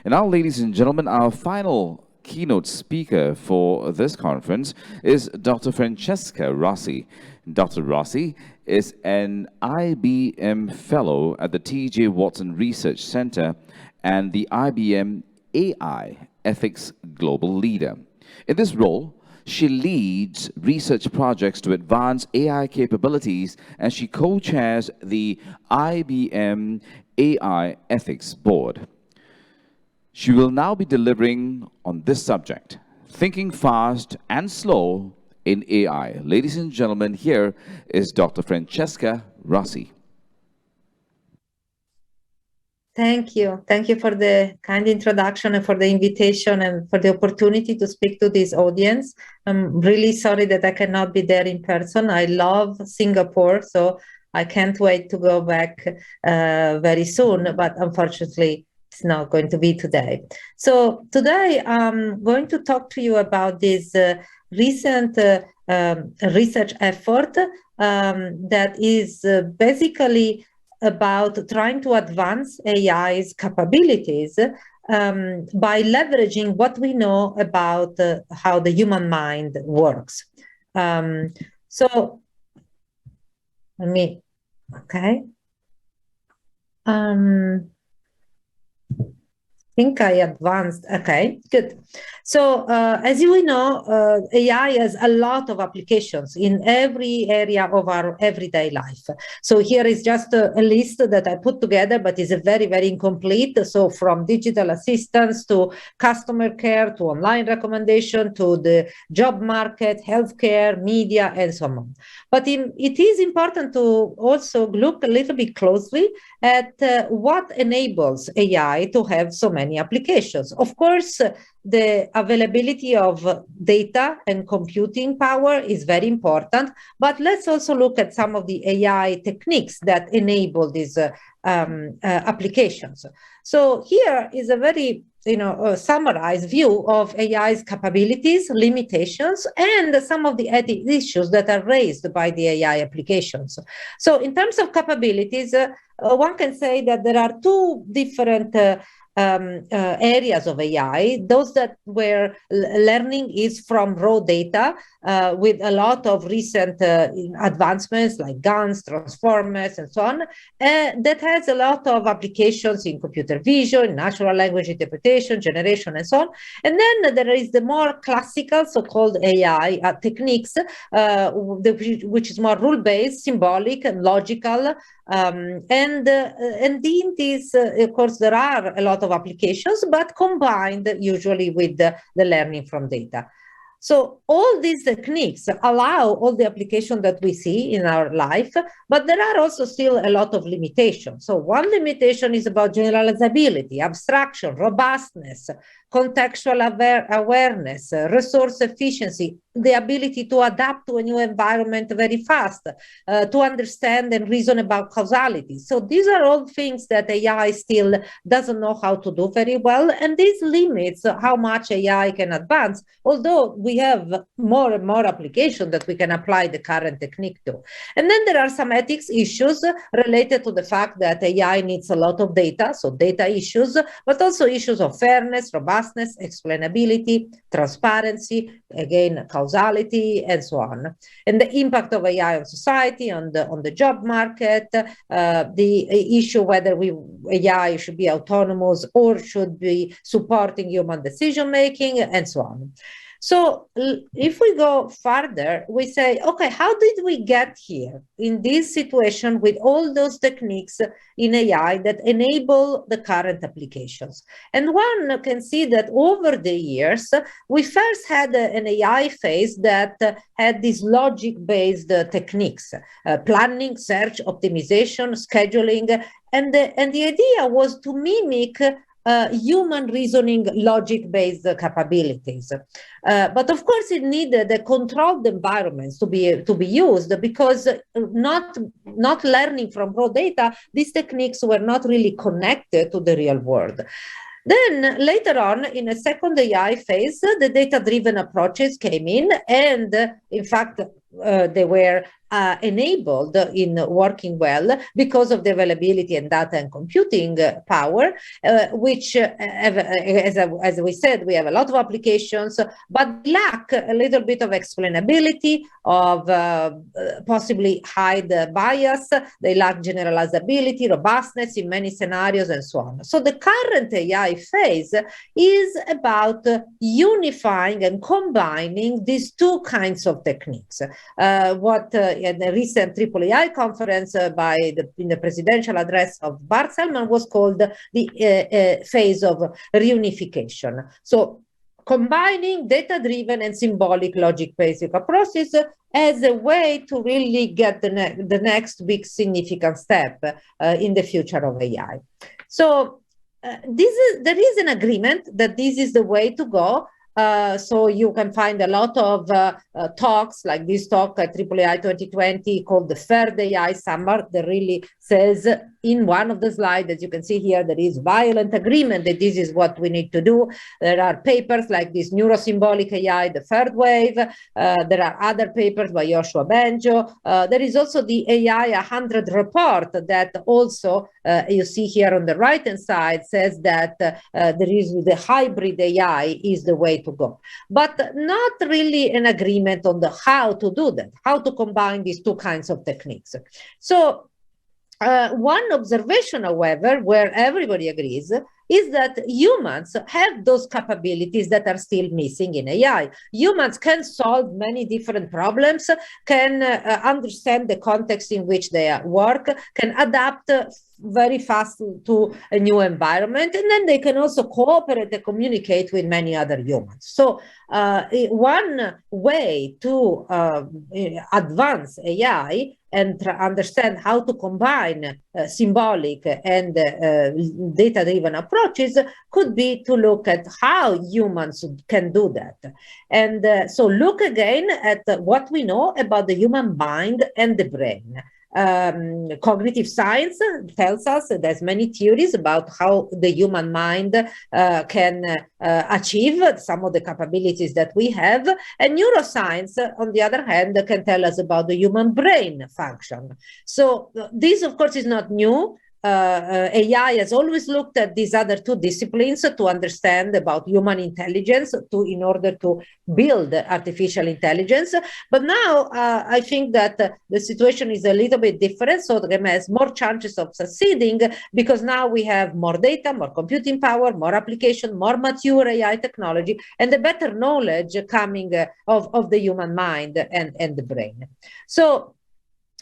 And now, ladies and gentlemen, our final keynote speaker for this conference is Dr. Francesca Rossi. Dr. Rossi is an IBM Fellow at the T.J. Watson Research Center and the IBM AI Ethics Global Leader. In this role, she leads research projects to advance AI capabilities, and she co-chairs the IBM AI Ethics Board. She will now be delivering on this subject, thinking fast and slow in AI. Ladies and gentlemen, here is Dr. Francesca Rossi. Thank you. Thank you for the kind introduction and for the invitation and for the opportunity to speak to this audience. I'm really sorry that I cannot be there in person. I love Singapore, so I can't wait to go back very soon, but unfortunately, it's not going to be today. So today, I'm going to talk to you about this recent research effort that is basically about trying to advance AI's capabilities by leveraging what we know about how the human mind works. So let me, okay. I think I advanced. Okay, good. So as you know, AI has a lot of applications in every area of our everyday life. So here is just a list that I put together, but is very, very incomplete. So from digital assistance to customer care, to online recommendation, to the job market, healthcare, media, and so on. But it is important to also look a little bit closely at what enables AI to have so many applications. Of course, the availability of data and computing power is very important, but let's also look at some of the AI techniques that enable these applications. So here is a very summarized view of AI's capabilities, limitations, and some of the ethics issues that are raised by the AI applications. So in terms of capabilities, one can say that there are two different areas of AI, those that where learning is from raw data with a lot of recent advancements like GANs, transformers, and so on, that has a lot of applications in computer vision, natural language interpretation, generation, and so on. And then there is the more classical so-called AI techniques, which is more rule-based, symbolic, and logical. And in this, of course, there are a lot of applications, but combined usually with the learning from data. So all these techniques allow all the applications that we see in our life, but there are also still a lot of limitations. So one limitation is about generalizability, abstraction, robustness, contextual awareness, resource efficiency, the ability to adapt to a new environment very fast, to understand and reason about causality. So these are all things that AI still doesn't know how to do very well, and this limits how much AI can advance, although we have more and more applications that we can apply the current technique to. And then there are some ethics issues related to the fact that AI needs a lot of data, so data issues, but also issues of fairness, robustness, explainability, transparency, again, causality, and so on. And the impact of AI on society, on the job market, the issue whether AI should be autonomous or should be supporting human decision making, and so on. So if we go further, we say, okay, how did we get here in this situation with all those techniques in AI that enable the current applications? And one can see that over the years, we first had an AI phase that had these logic-based techniques, planning, search, optimization, scheduling, and the idea was to mimic human reasoning logic-based capabilities. But of course it needed a controlled environments to be used, because not learning from raw data, these techniques were not really connected to the real world. Then later on, in a second AI phase, the data-driven approaches came in, and in fact, they were enabled in working well because of the availability and data and computing power, which, as we said, we have a lot of applications, but lack a little bit of explainability, of possibly hide bias. They lack generalizability, robustness in many scenarios, and so on. So the current AI phase is about unifying and combining these two kinds of techniques. What in the recent AAAI conference in the presidential address of Bart Selman was called the phase of reunification. So combining data-driven and symbolic logic-basic approaches as a way to really get the next big significant step in the future of AI. So there is an agreement that this is the way to go. So you can find a lot of talks like this talk at AAAI 2020 called the Third AI Summer that really says in one of the slides, as you can see here, there is violent agreement that this is what we need to do. There are papers like this Neurosymbolic AI, the third wave. There are other papers by Yoshua Benjo. There is also the AI 100 report that also you see here on the right-hand side says that there is the hybrid AI is the way to go, but not really an agreement on the how to do that, how to combine these two kinds of techniques. So one observation, however, where everybody agrees, is that humans have those capabilities that are still missing in AI. Humans can solve many different problems, can understand the context in which they work, can adapt very fast to a new environment, and then they can also cooperate and communicate with many other humans. So one way to advance AI and understand how to combine symbolic and data-driven approaches could be to look at how humans can do that. And so look again at what we know about the human mind and the brain. Cognitive science tells us that there's many theories about how the human mind can achieve some of the capabilities that we have, and neuroscience, on the other hand, can tell us about the human brain function. So this, of course, is not new. AI has always looked at these other two disciplines to understand about human intelligence in order to build artificial intelligence. But now I think that the situation is a little bit different. So the has more chances of succeeding because now we have more data, more computing power, more application, more mature AI technology, and a better knowledge coming of the human mind and the brain. So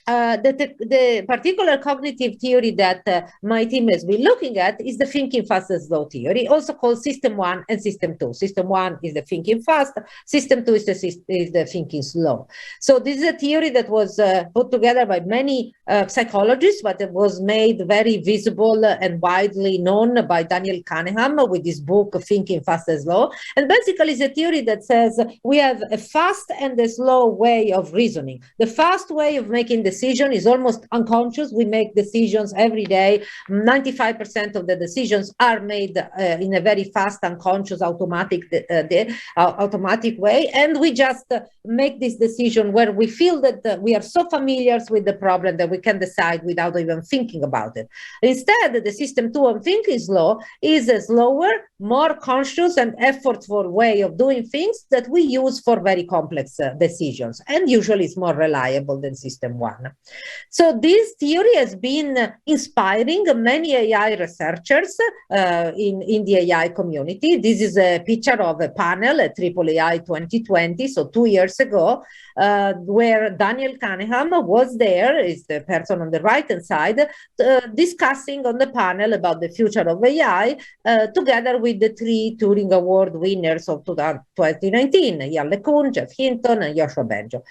the particular cognitive theory that my team has been looking at is the thinking fast and slow theory, also called System 1 and System 2. System 1 is the thinking fast, System 2 is the thinking slow. So this is a theory that was put together by many psychologists, but it was made very visible and widely known by Daniel Kahneman with his book, Thinking Fast and Slow. And basically it's a theory that says we have a fast and a slow way of reasoning. The fast way of making decision is almost unconscious. We make decisions every day. 95% of the decisions are made in a very fast, unconscious, automatic way. And we just make this decision where we feel that we are so familiar with the problem that we can decide without even thinking about it. Instead, the System 2 on thinking slow is a slower, more conscious and effortful way of doing things that we use for very complex decisions. And usually it's more reliable than System 1. So this theory has been inspiring many AI researchers in the AI community. This is a picture of a panel at AAAI 2020, so 2 years ago, where Daniel Kahneman was there, is the person on the right-hand side, discussing on the panel about the future of AI, together with the 3 Turing Award winners of 2019, Ian LeCun, Jeff Hinton, and Yoshua Benjo.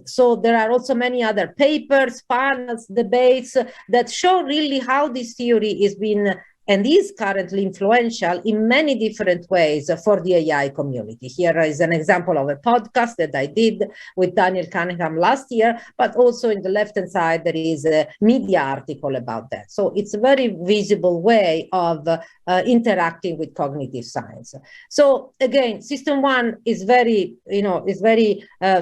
So there are also many other papers, panels, debates that show really how this theory is being and is currently influential in many different ways for the AI community. Here is an example of a podcast that I did with Daniel Cunningham last year, but also in the left-hand side, there is a media article about that. So it's a very visible way of interacting with cognitive science. So again, system one is very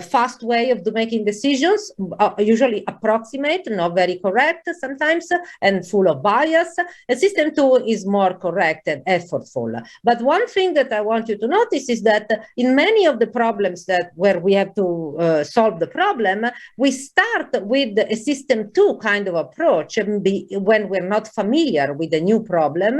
fast way of making decisions, usually approximate, not very correct sometimes, and full of bias. And system two is more correct and effortful. But one thing that I want you to notice is that in many of the problems where we have to solve the problem, we start with a system two kind of approach when we're not familiar with a new problem.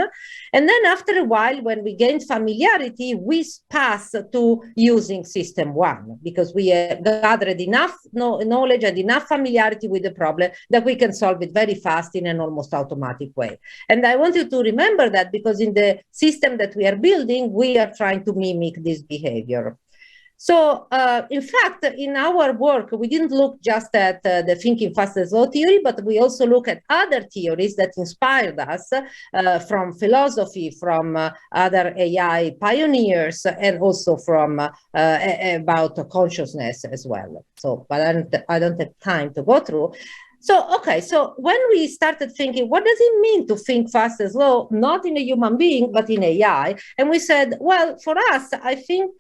And then after a while, when we gain familiarity, we pass to using system one, because we gathered enough knowledge and enough familiarity with the problem that we can solve it very fast in an almost automatic way. And I want you to remember that, because in the system that we are building, we are trying to mimic this behavior. So, in fact, in our work, we didn't look just at the thinking fast and slow theory, but we also look at other theories that inspired us from philosophy, from other AI pioneers, and also from about consciousness as well. So, but I don't have time to go through. So, okay, so when we started thinking, what does it mean to think fast and slow, not in a human being, but in AI? And we said, well, for us,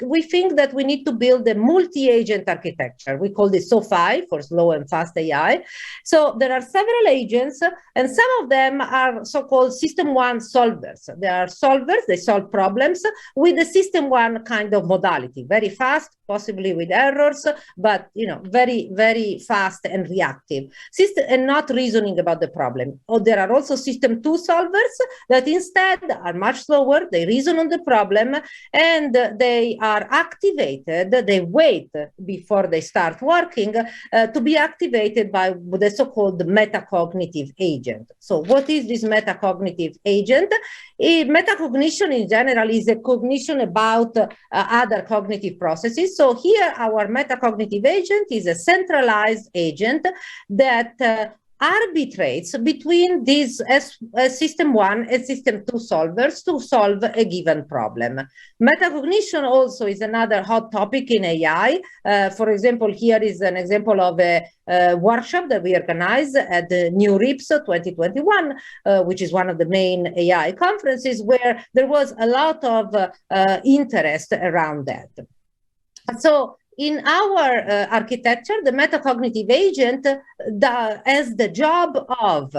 we think that we need to build a multi-agent architecture. We call this SOFAI, for slow and fast AI. So there are several agents, and some of them are so-called system one solvers. They are solvers, they solve problems with the system one kind of modality, very fast, possibly with errors, but very, very fast and reactive. And not reasoning about the problem. Or there are also system two solvers that instead are much slower. They reason on the problem and they are activated. They wait before they start working to be activated by the so-called metacognitive agent. So what is this metacognitive agent? Metacognition in general is a cognition about other cognitive processes. So here our metacognitive agent is a centralized agent that arbitrates between these system one and system two solvers to solve a given problem. Metacognition also is another hot topic in AI. For example, here is an example of a workshop that we organized at the New RIPS 2021, which is one of the main AI conferences, where there was a lot of interest around that. So in our architecture, the metacognitive agent has the job of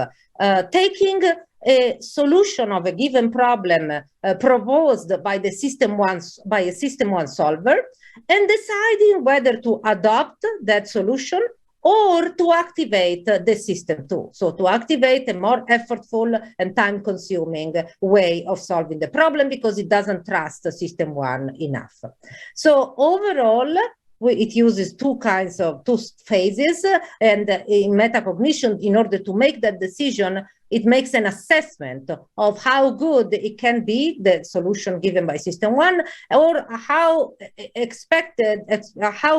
taking a solution of a given problem proposed by a system one solver and deciding whether to adopt that solution or to activate the system two. So to activate a more effortful and time-consuming way of solving the problem because it doesn't trust the system one enough. So overall, it uses two phases, and in metacognition, in order to make that decision, it makes an assessment of how good it can be, the solution given by system one, or how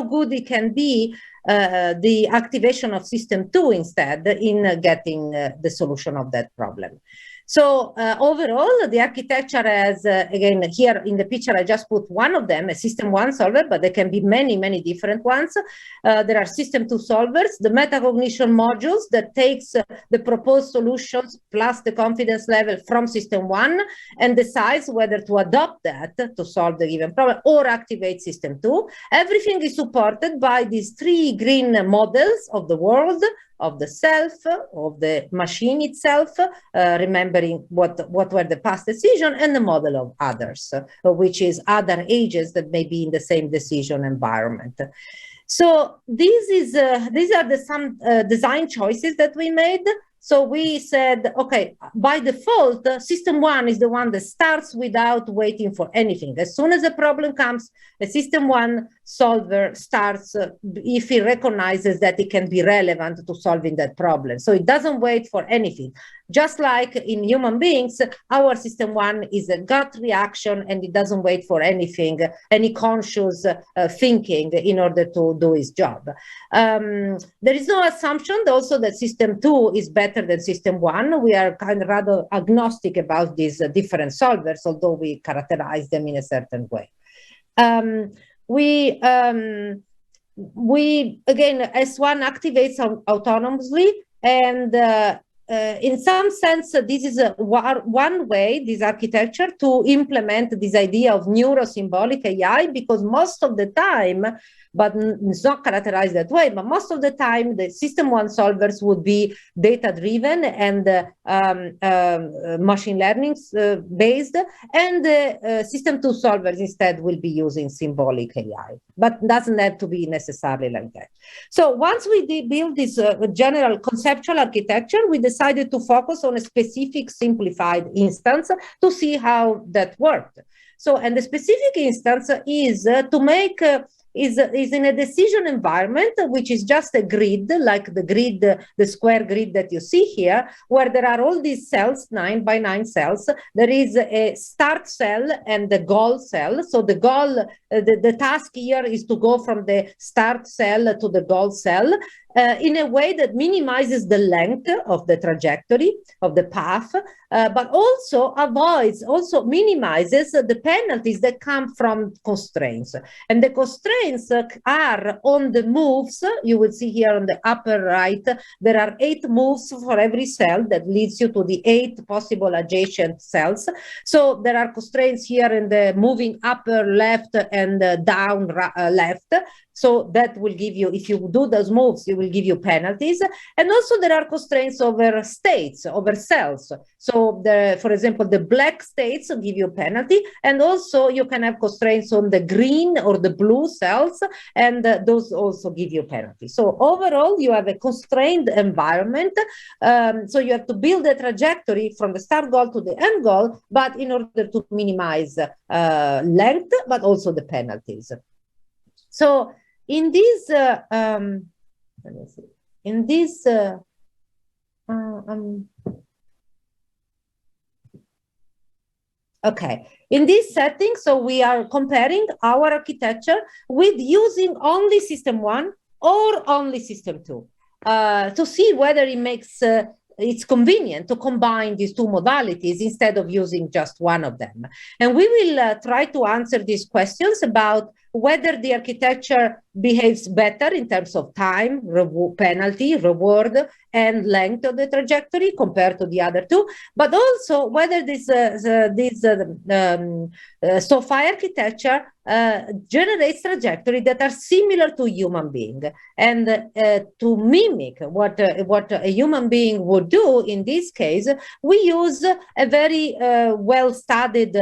good it can be the activation of system two instead in getting the solution of that problem. So overall, the architecture has, again, here in the picture, I just put one of them, a system one solver, but there can be many, many different ones. There are system two solvers, the metacognition modules that takes the proposed solutions plus the confidence level from system one and decides whether to adopt that to solve the given problem or activate system two. Everything is supported by these three green models of the world, of the self, of the machine itself, remembering what were the past decisions, and the model of others, which is other agents that may be in the same decision environment. So these are some design choices that we made. So we said, okay, by default, system one is the one that starts without waiting for anything. As soon as a problem comes, the system one solver starts if he recognizes that it can be relevant to solving that problem. So it doesn't wait for anything. Just like in human beings, our system one is a gut reaction, and it doesn't wait for anything, any conscious thinking in order to do its job. There is no assumption also that system two is better than system one. We are kind of rather agnostic about these different solvers, although we characterize them in a certain way. We again, S1 activates autonomously, and in some sense, this is one way, this architecture, to implement this idea of neurosymbolic AI, because most of the time, but it's not characterized that way, but most of the time, the system one solvers would be data-driven and machine learning based, and system two solvers instead will be using symbolic AI, but doesn't have to be necessarily like that. So once we build this general conceptual architecture, we decided to focus on a specific simplified instance to see how that worked. So, and the specific instance is to make is in a decision environment, which is just a grid, like the grid, the square grid that you see here, where there are all these cells, 9 by 9 cells. There is a start cell and the goal cell. So the goal, the task here is to go from the start cell to the goal cell in a way that minimizes the length of the trajectory of the path, but also minimizes the penalties that come from constraints. And the constraints are on the moves. You will see here on the upper right, there are 8 moves for every cell that leads you to the 8 possible adjacent cells. So there are constraints here in the moving upper left and down left. So that will give you, if you do those moves, it will give you penalties. And also there are constraints over states, over cells. So for example, the black states give you a penalty. And also you can have constraints on the green or the blue cells, and those also give you penalties. So overall, you have a constrained environment. So you have to build a trajectory from the start goal to the end goal, but in order to minimize length, but also the penalties. So in this, let me see. In this, okay. In this setting, so we are comparing our architecture with using only system one or only system two to see whether it makes it's convenient to combine these two modalities instead of using just one of them. And we will try to answer these questions about whether the architecture behaves better in terms of time, penalty, reward, and length of the trajectory compared to the other two, but also whether this SOFAI architecture generates trajectories that are similar to human being, and to mimic what a human being would do. In this case, we use a very well-studied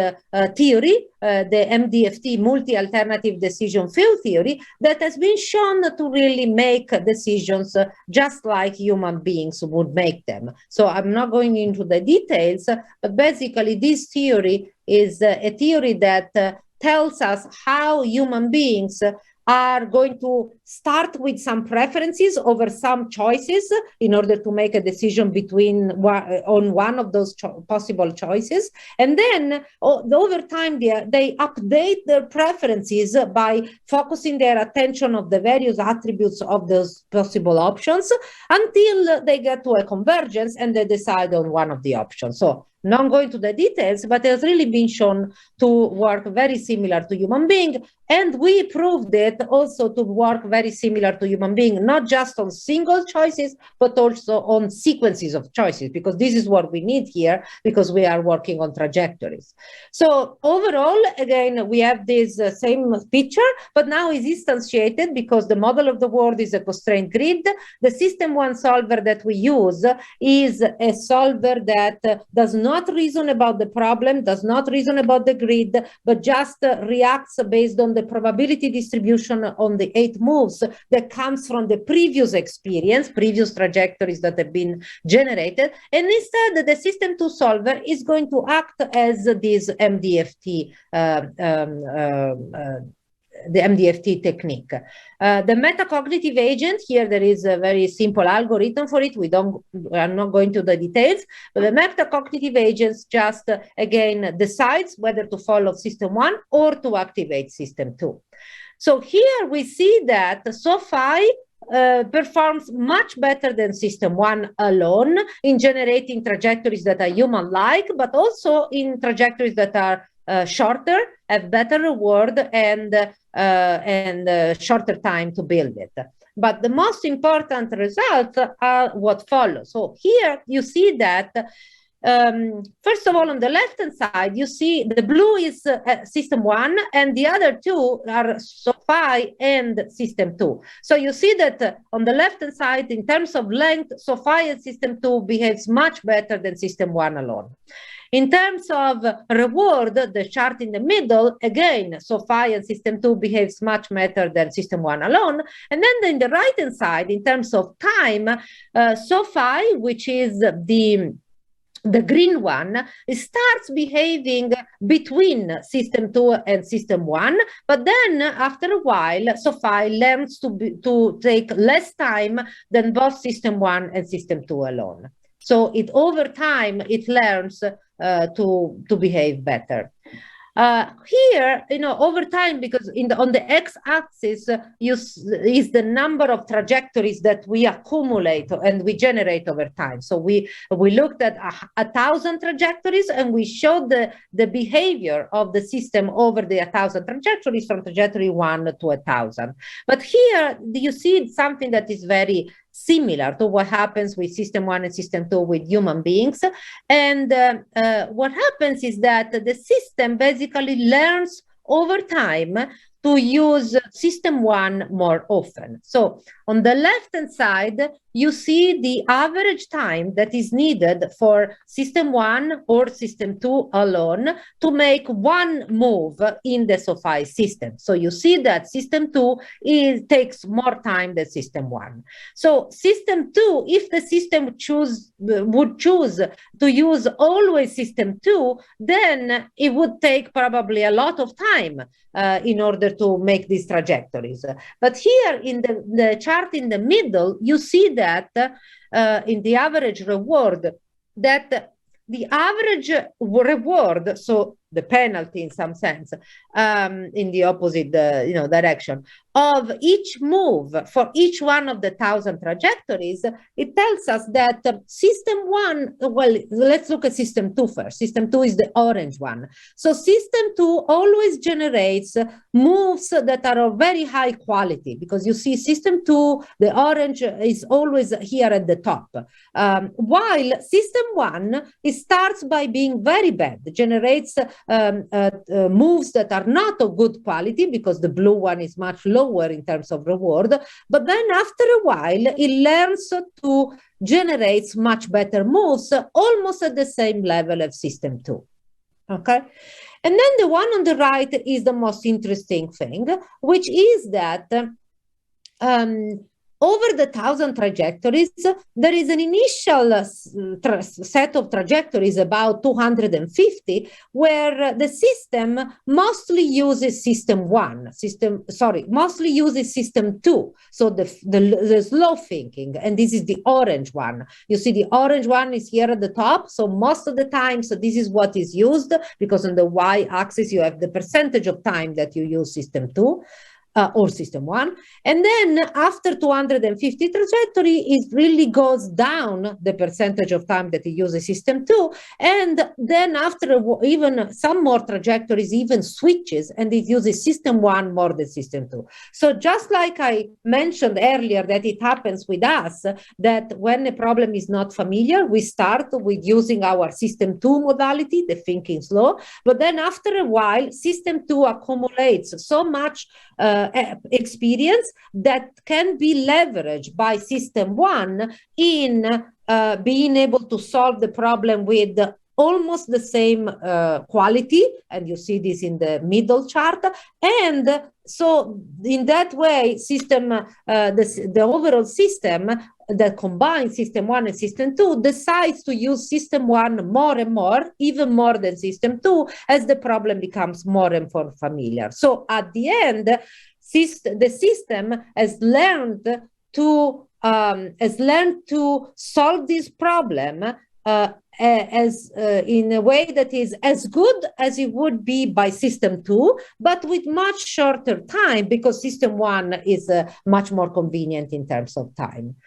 theory, the MDFT, multi-alternative decision field theory, that has been shown to really make decisions just like human beings would make them. So I'm not going into the details, but basically this theory is a theory that tells us how human beings are going to start with some preferences over some choices in order to make a decision on one of those possible choices. And then over time, they update their preferences by focusing their attention on the various attributes of those possible options until they get to a convergence and they decide on one of the options. So not going to the details, but it has really been shown to work very similar to human being. And we proved it also to work very similar to human being, not just on single choices, but also on sequences of choices, because this is what we need here, because we are working on trajectories. So overall, again, we have this same picture, but now is instantiated because the model of the world is a constrained grid. The system one solver that we use is a solver that does not reason about the problem, does not reason about the grid, but just reacts based on the probability distribution on the 8 moves that comes from the previous experience, previous trajectories that have been generated. And instead, the system 2 solver is going to act as this MDFT the MDFT technique. The metacognitive agent, here there is a very simple algorithm for it. We are not going to the details, but the metacognitive agents just, again, decides whether to follow system 1 or to activate system 2. So here we see that SOFAI performs much better than system 1 alone in generating trajectories that are human-like, but also in trajectories that are shorter, have better reward, and shorter time to build it. But the most important results are what follows. So here you see that first of all, on the left-hand side, you see the blue is system 1, and the other two are SOFAI and system 2. So you see that on the left-hand side, in terms of length, SOFAI and system 2 behaves much better than system 1 alone. In terms of reward, the chart in the middle, again, SOFAI and system 2 behaves much better than system 1 alone. And then in the right-hand side, in terms of time, SOFAI, which is the green one, starts behaving between system 2 and system 1, but then after a while, SOFAI learns to take less time than both system 1 and system 2 alone. So over time, it learns to behave better. Here, over time, because on the x-axis is the number of trajectories that we accumulate and we generate over time. So we looked at 1,000 trajectories, and we showed the behavior of the system over the 1,000 trajectories from trajectory 1 to 1,000. But here you see something that is very similar to what happens with system 1 and system 2 with human beings. And what happens is that the system basically learns over time to use system 1 more often. So on the left-hand side, you see the average time that is needed for system 1 or system 2 alone to make one move in the SOFAI system. So you see that system 2 takes more time than system 1. So system 2, if the system would choose to use always system 2, then it would take probably a lot of time in order to make these trajectories. But here in the chart in the middle, you see that in the average reward, that the average reward, so the penalty in some sense, in the opposite direction, of each move for each one of the 1,000 trajectories, it tells us that system 1, well, let's look at system 2 first. System 2 is the orange one. So system 2 always generates moves that are of very high quality, because you see system 2, the orange is always here at the top, while system 1, it starts by being very bad, generates moves that are not of good quality, because the blue one is much lower in terms of reward, but then after a while it learns to generate much better moves, almost at the same level as system 2. Okay, and then the one on the right is the most interesting thing, which is that over the 1,000 trajectories, there is an initial set of trajectories, about 250, where the system mostly uses system 2. So the slow thinking, and this is the orange one. You see the orange one is here at the top. So most of the time, so this is what is used, because on the y-axis you have the percentage of time that you use system 2. Or system 1, and then after 250 trajectory, it really goes down the percentage of time that it uses system 2, and then after even some more trajectories, even switches, and it uses system 1 more than system 2. So just like I mentioned earlier that it happens with us, that when a problem is not familiar, we start with using our system 2 modality, the thinking slow, but then after a while, system 2 accumulates so much experience that can be leveraged by system 1 in being able to solve the problem with almost the same quality, and you see this in the middle chart. And so in that way, the overall system that combines system 1 and system 2 decides to use system 1 more and more, even more than system 2, as the problem becomes more and more familiar. So at the end, the system has learned to solve this problem in a way that is as good as it would be by system 2, but with much shorter time, because system 1 is much more convenient in terms of time.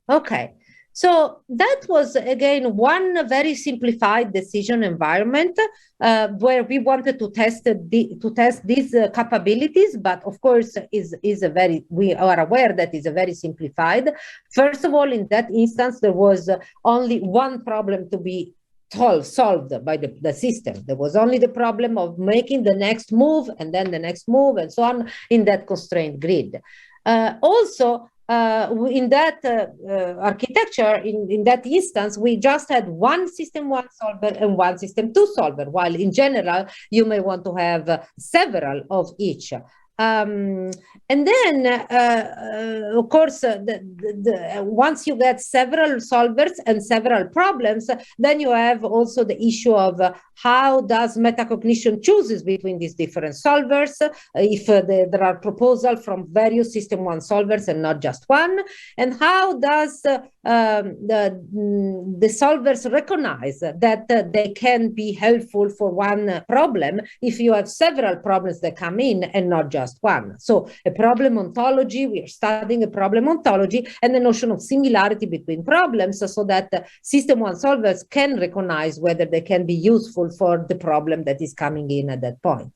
Okay, so that was again one very simplified decision environment where we wanted to test these capabilities, but of course we are aware that is a very simplified. First of all, in that instance, there was only one problem to be solved by the system. There was only the problem of making the next move and then the next move and so on in that constrained grid. Also, in that architecture, in that instance, we just had one system 1 solver and one system 2 solver, while in general, you may want to have several of each. And then, of course, once you get several solvers and several problems, then you have also the issue of how does metacognition chooses between these different solvers, if there are proposals from various system 1 solvers and not just one, and how does the solvers recognize that they can be helpful for one problem if you have several problems that come in and not just one. So a problem ontology, we are studying a problem ontology and the notion of similarity between problems so that system 1 solvers can recognize whether they can be useful for the problem that is coming in at that point.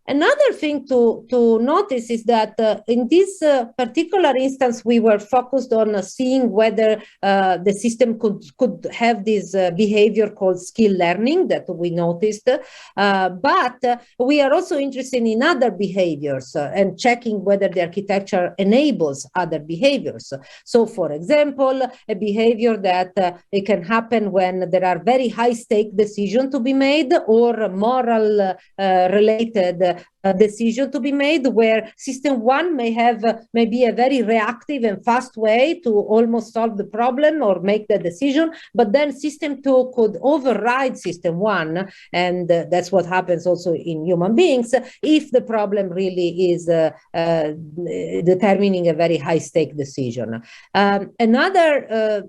Another thing to notice is that in this particular instance, we were focused on seeing whether the system could have this behavior called skill learning that we noticed. But we are also interested in other behaviors and checking whether the architecture enables other behaviors. So, for example, a behavior that it can happen when there are very high stake decisions to be made or moral related decision to be made, where system 1 may be a very reactive and fast way to almost solve the problem or make the decision, but then system 2 could override system 1, and that's what happens also in human beings if the problem really is determining a very high stake decision. Another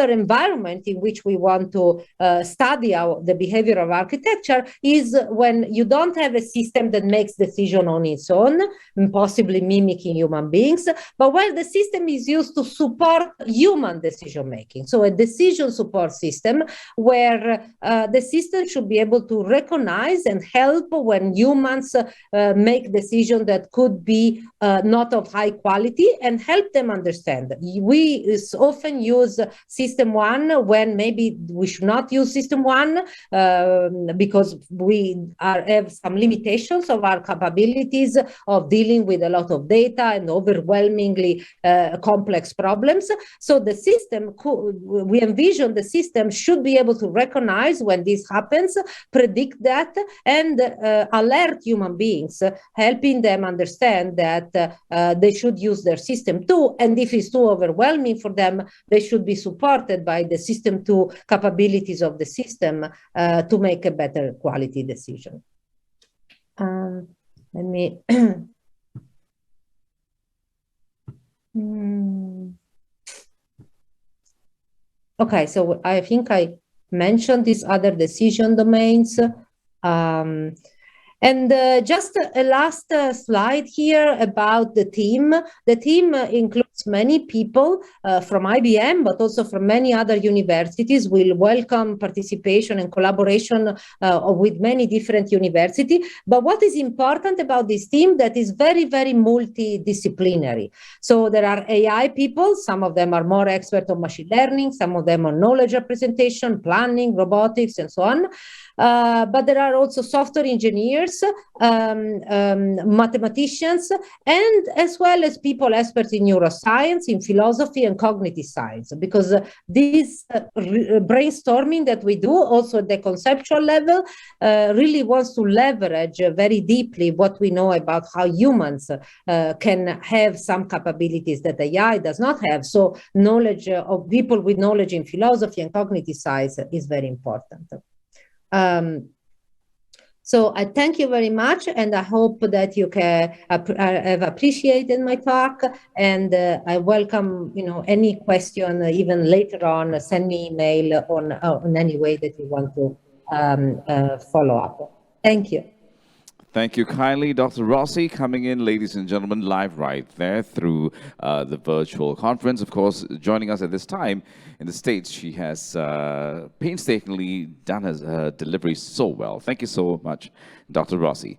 environment in which we want to study the behavior of architecture is when you don't have a system that makes decision on its own, possibly mimicking human beings, but when the system is used to support human decision making. So a decision support system where the system should be able to recognize and help when humans make decisions that could be not of high quality and help them understand. We often use system 1 when maybe we should not use system 1 because we have some limitations of our capabilities of dealing with a lot of data and overwhelmingly complex problems. So the system, we envision the system should be able to recognize when this happens, predict that, and alert human beings, helping them understand that they should use their system 2, and if it's too overwhelming for them, they should be supported by the system 2 capabilities of the system to make a better quality decision. Let me okay, so I think I mentioned these other decision domains. And just a last slide here about the team. The team includes many people from IBM, but also from many other universities. We'll welcome participation and collaboration with many different universities. But what is important about this team, that is very, very multidisciplinary. So there are AI people, some of them are more expert on machine learning, some of them on knowledge representation, planning, robotics, and so on. but there are also software engineers, mathematicians, and as well as people experts in neuroscience, in philosophy, and cognitive science, because this brainstorming that we do also at the conceptual level really wants to leverage very deeply what we know about how humans can have some capabilities that AI does not have. So knowledge of people with knowledge in philosophy and cognitive science is very important. So I thank you very much, and I hope that you have appreciated my talk. And I welcome, any question even later on. Send me email on any way that you want to follow up. Thank you. Thank you kindly, Dr. Rossi, coming in, ladies and gentlemen, live right there through the virtual conference. Of course, joining us at this time in the States, she has painstakingly done her delivery so well. Thank you so much, Dr. Rossi.